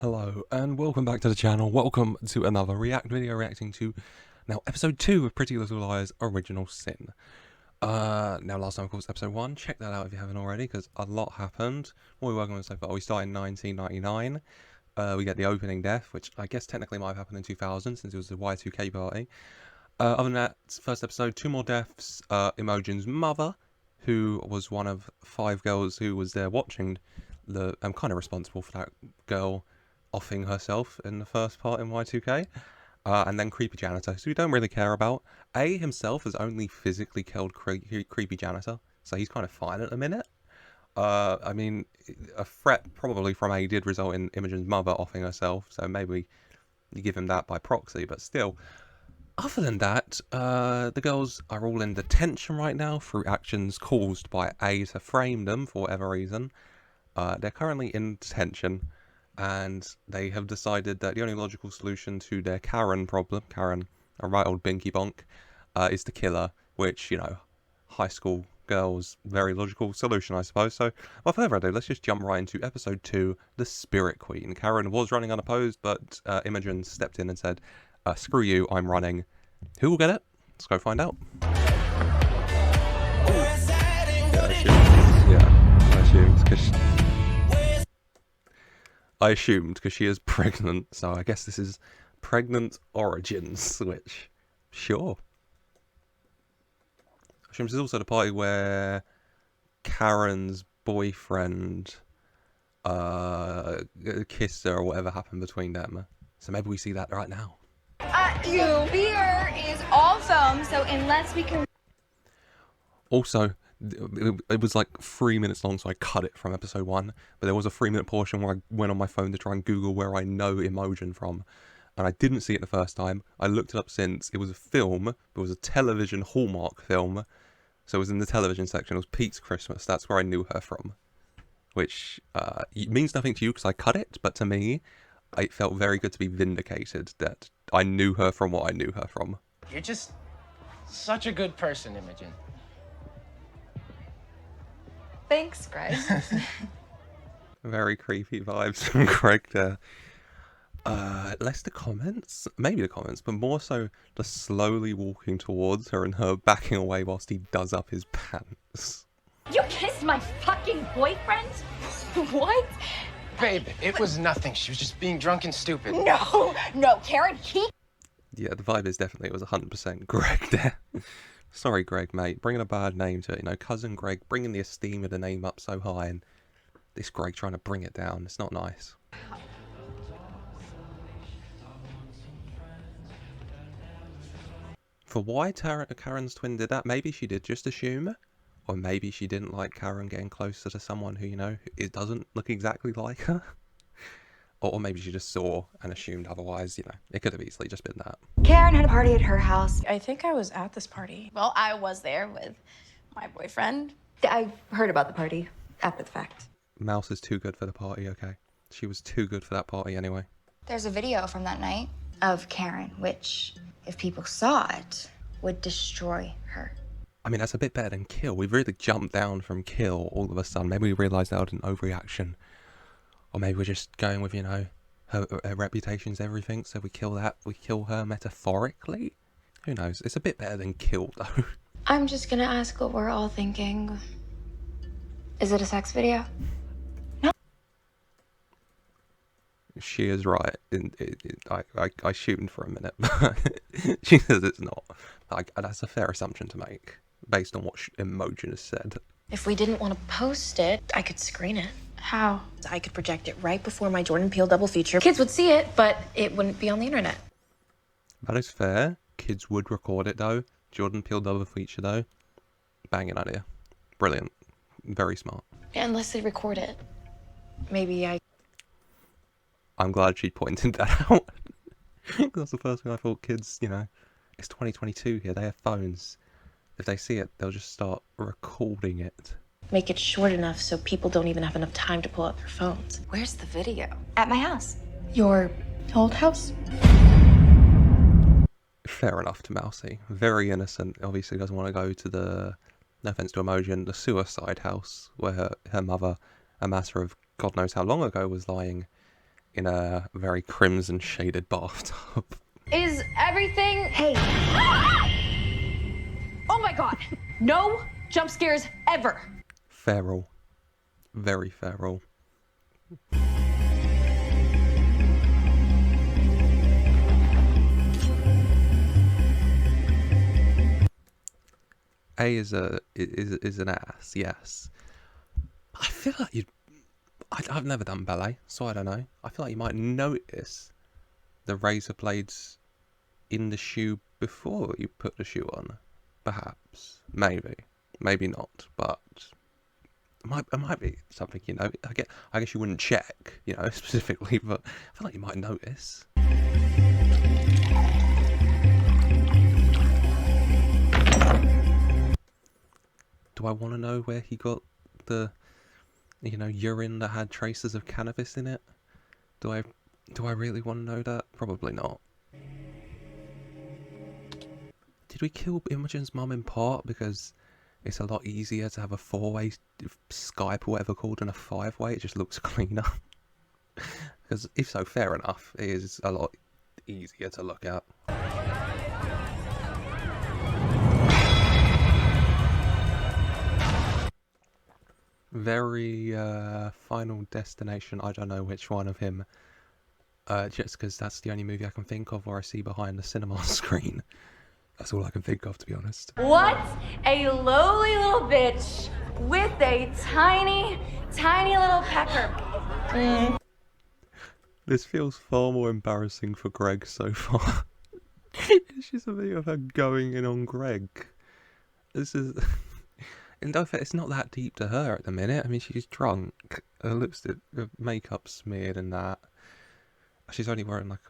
Hello and welcome back to the channel. Welcome to another react video reacting to now episode 2 of Pretty Little Liars Original Sin. Now last time of course episode 1, check that out if you haven't already because a lot happened. What are we working on so far? We start in 1999. We get the opening death, which I guess technically might have happened in 2000 since it was the Y2K party. Other than that, first episode, 2 more deaths. Imogen's mother, who was one of 5 girls who was there watching the, I'm kind of responsible for that girl offing herself in the first part in Y2K, and then creepy janitor, so we don't really care about. A himself has only physically killed creepy janitor, so he's kind of fine at the minute. I mean, a threat probably from A did result in Imogen's mother offing herself, so maybe you give him that by proxy, but still. Other than that, the girls are all in detention right now through actions caused by A to frame them for whatever reason. They're currently in detention, and they have decided that the only logical solution to their Karen problem, Karen, a right old binky bonk, is to kill her, which, you know, high school girls, very logical solution, I suppose. So, without further ado, let's just jump right into episode 2, The Spirit Queen. Karen was running unopposed, but Imogen stepped in and said, screw you, I'm running. Who will get it? Let's go find out. I assumed because she is pregnant, so I guess this is pregnant origins, which, sure. I assume this is also the party where Karen's boyfriend kissed her or whatever happened between them. So maybe we see that right now. Beer is all foam, so unless we can... Also, it was like 3 minutes long, so I cut it from episode 1. But there was a 3-minute portion where I went on my phone to try and Google where I know Imogen from. And I didn't see it the first time. I looked it up since. It was a film. It was a television Hallmark film. So it was in the television section. It was Pete's Christmas. That's where I knew her from. Which means nothing to you because I cut it. But to me, it felt very good to be vindicated that I knew her from what I knew her from. You're just such a good person, Imogen. Thanks, Greg. Very creepy vibes from Greg there. Less the comments, maybe the comments, but more so the slowly walking towards her and her backing away whilst he does up his pants. You kissed my fucking boyfriend? What? Babe, it was nothing. She was just being drunk and stupid. No, Karen, Yeah, the vibe is definitely, it was 100% Greg there. Sorry, Greg, mate. Bringing a bad name to it, you know, cousin Greg, bringing the esteem of the name up so high, and this Greg trying to bring it down. It's not nice. For why Karen's twin did that, maybe she did just assume, or maybe she didn't like Karen getting closer to someone who, you know, it doesn't look exactly like her. Or maybe she just saw and assumed otherwise, you know, it could have easily just been that. Karen had a party at her house. I think I was at this party. Well, I was there with my boyfriend. I heard about the party after the fact. Mouse is too good for the party, okay? She was too good for that party anyway. There's a video from that night of Karen, which, if people saw it, would destroy her. I mean, that's a bit better than kill. We've really jumped down from kill all of a sudden. Maybe we realised that was an overreaction. Or maybe we're just going with, you know, her reputation's everything, so we kill that, we kill her metaphorically? Who knows? It's a bit better than kill, though. I'm just gonna ask what we're all thinking. Is it a sex video? No. She is right. I assumed for a minute, but she says it's not. Like, that's a fair assumption to make, based on what Imogen has said. If we didn't want to post it, I could screen it. How? I could project it right before my Jordan Peele double feature. Kids would see it, but it wouldn't be on the internet. That is fair. Kids would record it, though. Jordan Peele double feature, though. Banging idea. Brilliant. Very smart. Unless they record it. Maybe I'm glad she pointed that out. That's the first thing I thought. Kids, you know, it's 2022 here. They have phones. If they see it, they'll just start recording it. make it short enough so people don't even have enough time to pull out their phones. Where's the video? At my house. Your old house? Fair enough to Mousy. Very innocent. Obviously doesn't want to go to the, no offense to Imogen, the suicide house where her mother, a matter of God knows how long ago, was lying in a very crimson shaded bathtub. Is everything. Hey, Oh my god! No jump scares ever! Feral. Very feral. A is an ass, yes. I feel like you'd. I've never done ballet, so I don't know. I feel like you might notice the razor blades in the shoe before you put the shoe on. Perhaps. Maybe. Maybe not, but it might be something, you know. I guess you wouldn't check, you know, specifically, but I feel like you might notice. Do I want to know where he got the, you know, urine that had traces of cannabis in it? Do I really want to know that? Probably not. Did we kill Imogen's mum in part because it's a lot easier to have a 4-way Skype or whatever called than a 5-way? It just looks cleaner. Because if so, fair enough. It is a lot easier to look at. Very Final Destination. I don't know which one of him. Just because that's the only movie I can think of where I see behind the cinema screen. That's all I can think of, to be honest. What a lowly little bitch with a tiny, tiny little pecker. This feels far more embarrassing for Greg so far. It's just a video of her going in on Greg. This is... In fact, it's not that deep to her at the minute. I mean, she's drunk. Her lipstick, her makeup smeared and that. She's only wearing like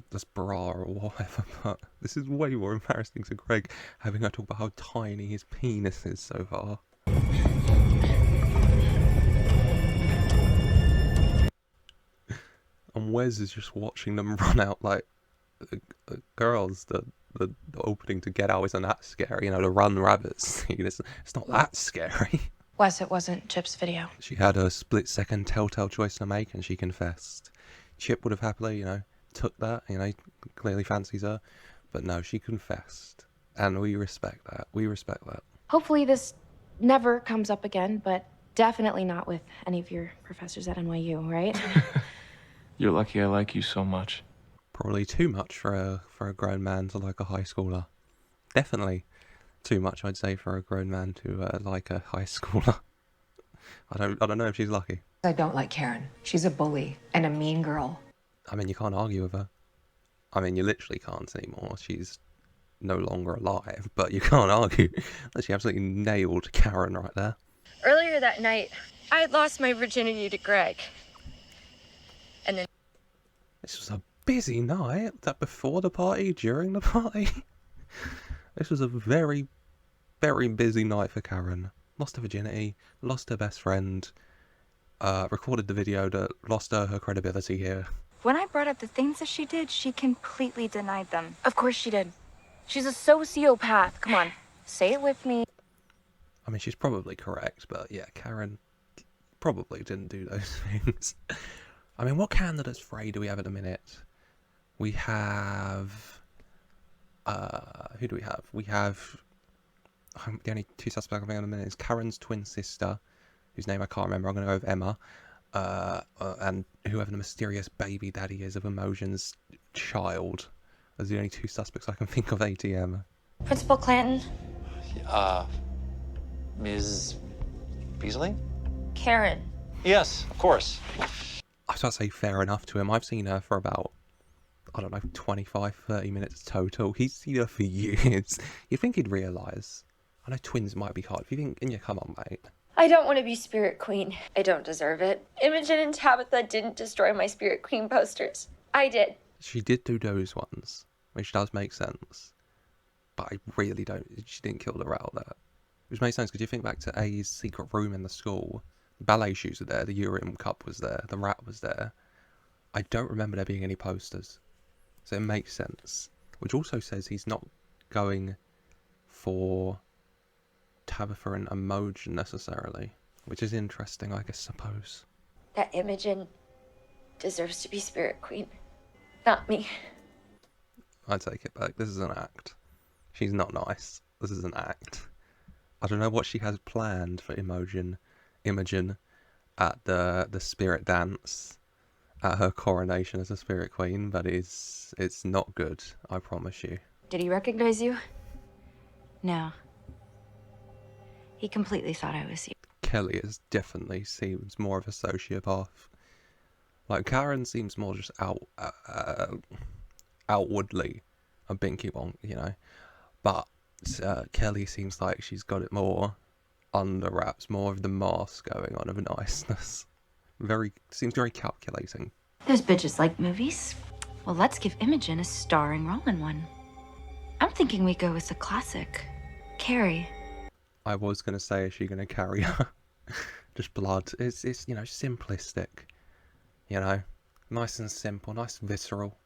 this bra or whatever, but this is way more embarrassing to Greg, having her talk about how tiny his penis is so far. And Wes is just watching them run out like girls. The opening to Get Out isn't that scary, you know, the Run Rabbits scene. It's not that scary. Wes, it wasn't Chip's video. She had a split-second telltale choice to make, and she confessed. Chip would have happily, you know, took that, you know, clearly fancies her. But no, she confessed. And we respect that. We respect that. Hopefully this never comes up again, but definitely not with any of your professors at NYU, right? You're lucky I like you so much. Probably too much for a grown man to like a high schooler. Definitely too much, I'd say, for a grown man to like a high schooler. I don't know if she's lucky. I don't like Karen. She's a bully and a mean girl. I mean, you can't argue with her. I mean, you literally can't anymore. She's no longer alive, but you can't argue that she absolutely nailed Karen right there. Earlier that night, I had lost my virginity to Greg. And then This was a busy night. Was that before the party? During the party? This was a very, very busy night for Karen. Lost her virginity, lost her best friend, recorded the video that lost her credibility here. when I brought up the things that she did, she completely denied them. Of course she did. She's a sociopath. Come on, say it with me. I mean, she's probably correct, but yeah, Karen probably didn't do those things. I mean, what candidates for A do we have at the minute? We have... who do we have? We have... the only two suspects I think at the minute is Karen's twin sister, whose name I can't remember. I'm going to go with Emma. And whoever the mysterious baby daddy is of Imogen's child. Those are the only two suspects I can think of ATM. Principal Clanton, Ms. Beasley? Karen. Yes, of course. I was about to say fair enough to him. I've seen her for about, I don't know, 25, 30 minutes total. He's seen her for years. You'd think he'd realise. I know twins might be hard. If you think, yeah, come on, mate. I don't want to be Spirit Queen. I don't deserve it. Imogen and Tabitha didn't destroy my Spirit Queen posters. I did. She did do those ones, which does make sense. But I really don't. She didn't kill the rat out there. Which makes sense because you think back to A's secret room in the school. The ballet shoes were there. The urine cup was there. The rat was there. I don't remember there being any posters. So it makes sense. Which also says he's not going for Tabitha and Imogen necessarily. Which is interesting, I guess, suppose. That Imogen deserves to be Spirit Queen, not me. I take it back. This is an act. She's not nice. This is an act. I don't know what she has planned for Imogen at the spirit dance at her coronation as a Spirit Queen, but it's not good, I promise you. Did he recognize you? No. He completely thought I was you. Kelly definitely seems more of a sociopath. Like, Karen seems more just outwardly a binky bonk, you know. But Kelly seems like she's got it more under wraps, more of the mask going on of niceness. Seems very calculating. Those bitches like movies. Well, let's give Imogen a starring role in one. I'm thinking we go with the classic, Carrie. I was going to say, is she going to carry her? Just blood. It's you know, simplistic. You know, nice and simple, nice and visceral.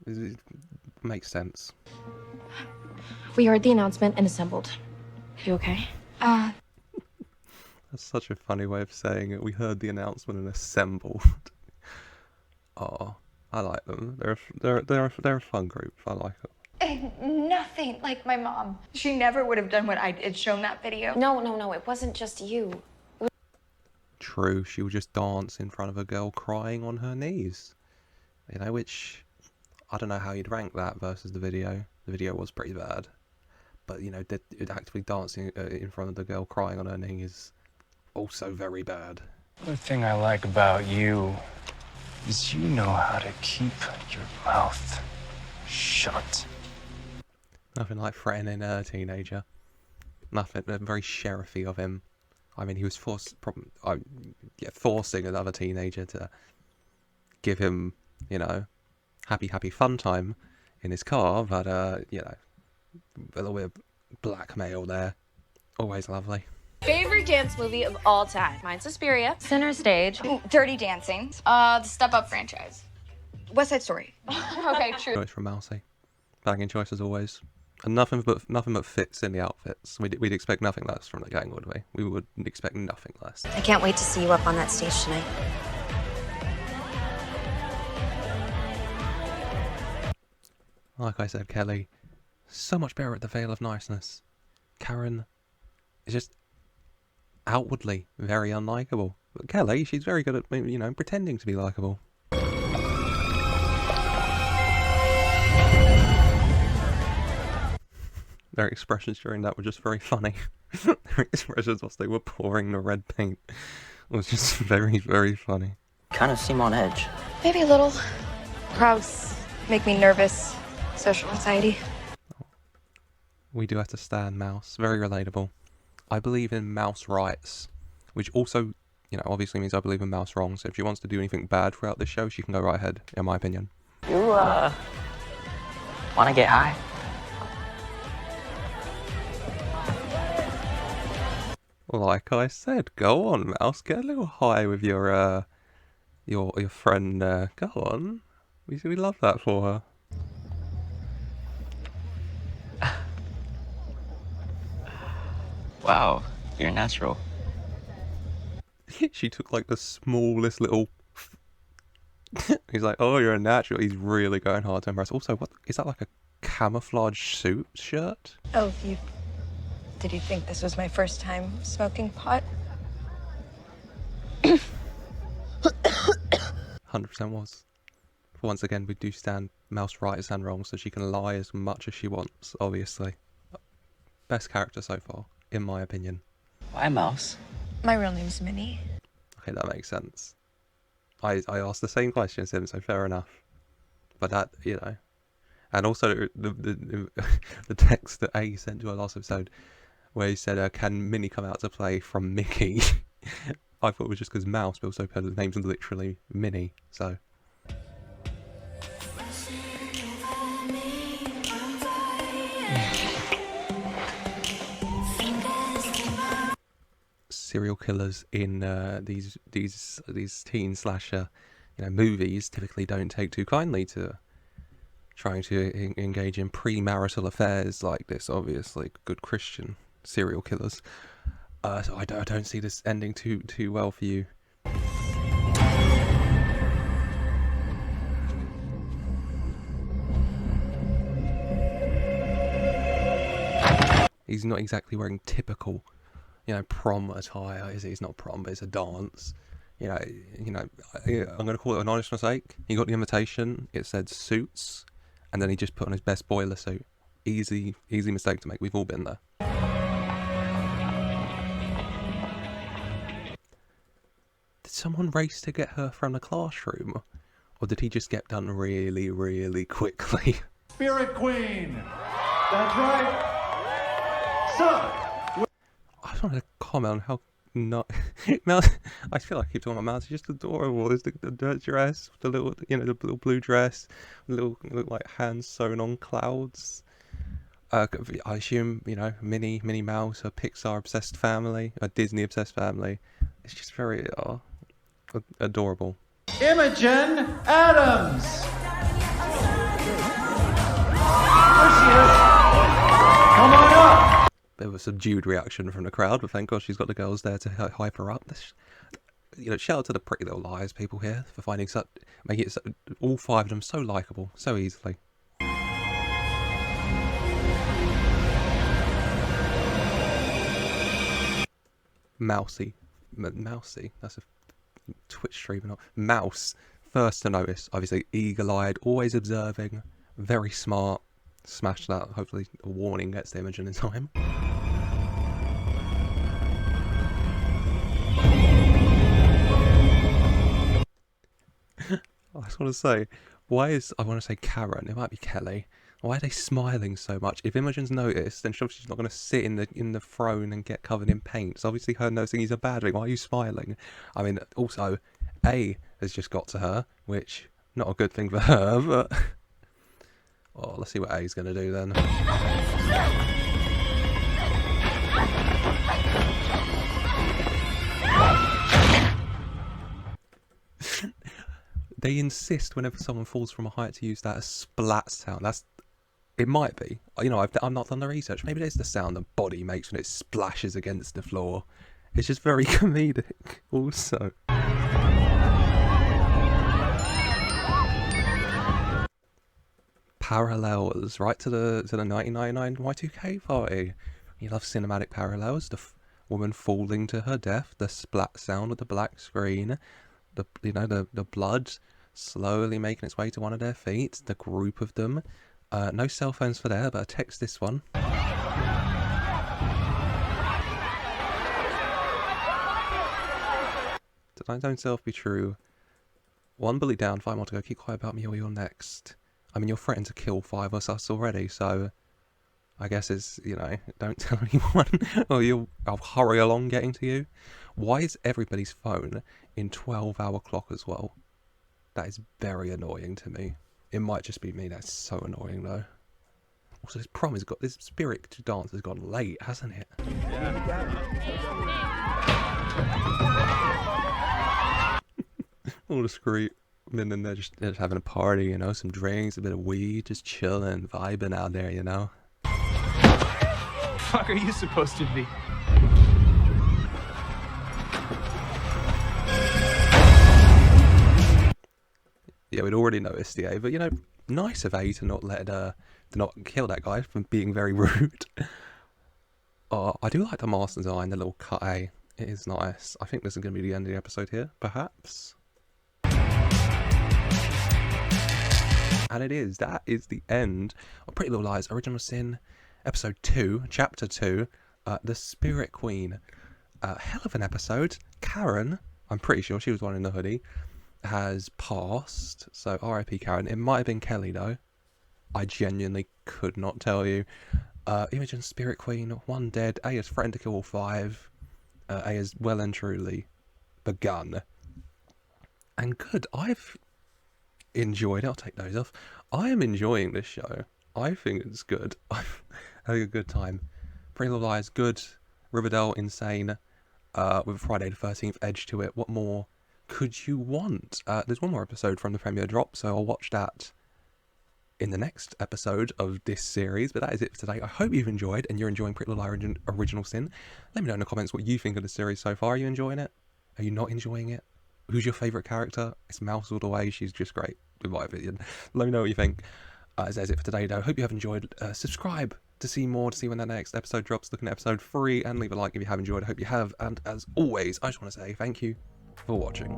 It makes sense. We heard the announcement and assembled. You okay? That's such a funny way of saying it. We heard the announcement and assembled. Oh, I like them. They're a fun group. I like it. Nothing like my mom. She never would have done what I did, shown that video. No, it wasn't just you. True, she would just dance in front of a girl crying on her knees. You know, which, I don't know how you'd rank that versus the video. The video was pretty bad. But, you know, actively dancing in front of the girl crying on her knees is also very bad. The thing I like about you is you know how to keep your mouth shut. Nothing like threatening a teenager. Nothing, very sheriffy of him. I mean, he was forcing another teenager to give him, you know, happy fun time in his car, but, you know, a little bit of blackmail there. Always lovely. Favorite dance movie of all time? Mine's Suspiria. Center Stage. Dirty Dancing. The Step Up franchise. West Side Story. Okay, true. Choice from Mousy. Banging choice as always. And nothing but fits in the outfits. We'd expect nothing less from the gang, would we? We would expect nothing less. I can't wait to see you up on that stage tonight. Like I said, Kelly, so much better at the veil of niceness. Karen is just outwardly very unlikable. But Kelly, she's very good at, you know, pretending to be likable. Their expressions during that were just very funny. Their expressions whilst they were pouring the red paint was just very, very funny. Kind of seem on edge. Maybe a little. Crowds make me nervous. Social anxiety. We do have to stand Mouse. Very relatable. I believe in Mouse rights, which also, you know, obviously means I believe in Mouse wrong. So if she wants to do anything bad throughout this show, she can go right ahead, in my opinion. You, wanna get high? Like I said, go on, Mouse. Get a little high with your friend. Go on. We love that for her. Wow, you're natural. She took like the smallest little. He's like, oh, you're a natural. He's really going hard to impress. Also, what is that, like a camouflage suit shirt? Oh, did you think this was my first time smoking pot? 100% was. Once again, we do stand Mouse right and wrong, so she can lie as much as she wants, obviously. Best character so far, in my opinion. Why Mouse? My real name's Minnie. Okay, that makes sense. I asked the same question as him, so fair enough. But that, you know. And also the text that A sent to our last episode, where he said, can Minnie come out to play from Mickey? I thought it was just because Mouse, but also because his name's literally Minnie, so. Serial killers in these teen slasher, you know, movies typically don't take too kindly to trying to engage in premarital affairs like this. Obviously, good Christian serial killers. So I don't see this ending too well for you. He's not exactly wearing typical, prom attire, is it? It's not prom, but it's a dance. I'm going to call it an honest mistake. He got the invitation, it said suits, and then he just put on his best boiler suit. Easy mistake to make. We've all been there. Did someone race to get her from the classroom? Or did he just get done really, really quickly? Spirit Queen! That's right! So, I just wanted to comment on how not Mel. I feel like I keep talking about Mouse. It's just adorable. There's the dress, the little, the little blue dress, little like hands sewn on clouds. I assume Minnie Mouse, a Pixar obsessed family, a Disney obsessed family. It's just very adorable. Imogen Adams! There she is! Come on up! Bit of a subdued reaction from the crowd, but thank God she's got the girls there to hype her up. Shout out to the Pretty Little Liars people here for making it all 5 of them so likeable so easily. Mousy, that's a Twitch stream, not Mouse. First to notice, obviously eagle-eyed, always observing, very smart. Smash that. Hopefully a warning gets to Imogen in time. I just want to say, I want to say Karen, it might be Kelly. Why are they smiling so much? If Imogen's noticed, then she's not going to sit in the throne and get covered in paint. It's obviously her noticing he's a bad thing. Why are you smiling? I mean, also, A has just got to her, which, not a good thing for her, but... Oh, let's see what A's going to do then. They insist whenever someone falls from a height to use that as splat sound. It might be. I've not done the research. Maybe it's the sound the body makes when it splashes against the floor. It's just very comedic also. Parallels, right to the 1999 Y2K party. You love cinematic parallels. The woman falling to her death, the splat sound of the black screen, the blood slowly making its way to one of their feet, the group of them. No cell phones for there, but I text this one. Don't self be true. 1 bully down, 5 more to go. Keep quiet about me or you're next. I mean, you're threatened to kill 5 of us already, so I guess it's, don't tell anyone or I'll hurry along getting to you. Why is everybody's phone in 12-hour clock as well? That is very annoying to me. It might just be me. That's so annoying, though. Also, this spirit to dance has gone late, hasn't it? All the screaming, and they're just having a party, some drinks, a bit of weed, just chilling, vibing out there, Fuck are you supposed to be? Yeah, we'd already noticed the A, but nice of A to not kill that guy from being very rude. I do like the mask design, the little cut A. It is nice. I think this is going to be the end of the episode here, perhaps. And it is. That is the end of Pretty Little Lies Original Sin, episode 2, chapter 2, The Spirit Queen. Hell of an episode. Karen, I'm pretty sure she was one in the hoodie, has passed, so R.I.P. Karen. It might have been Kelly though. I genuinely could not tell you. Imogen, Spirit Queen, 1 dead. A has threatened to kill all 5. A has well and truly begun. And good. I've enjoyed it. I'll take those off. I am enjoying this show. I think it's good. I've had a good time. Pretty Little Lies, good. Riverdale, insane. With Friday the 13th edge to it. What more could you want? There's one more episode from the premiere drop, so I'll watch that in the next episode of this series. But that is it for today. I hope you've enjoyed and you're enjoying Pretty Little Lies Original Sin. Let me know in the comments what you think of the series so far. Are you enjoying it? Are you not enjoying it? Who's your favourite character? It's Mouse all the way. She's just great, in my opinion. Let me know what you think. That's it for today, though. Hope you have enjoyed. Subscribe to see more, to see when that next episode drops, looking at episode 3, and leave a like if you have enjoyed. I hope you have, and as always, I just want to say thank you for watching.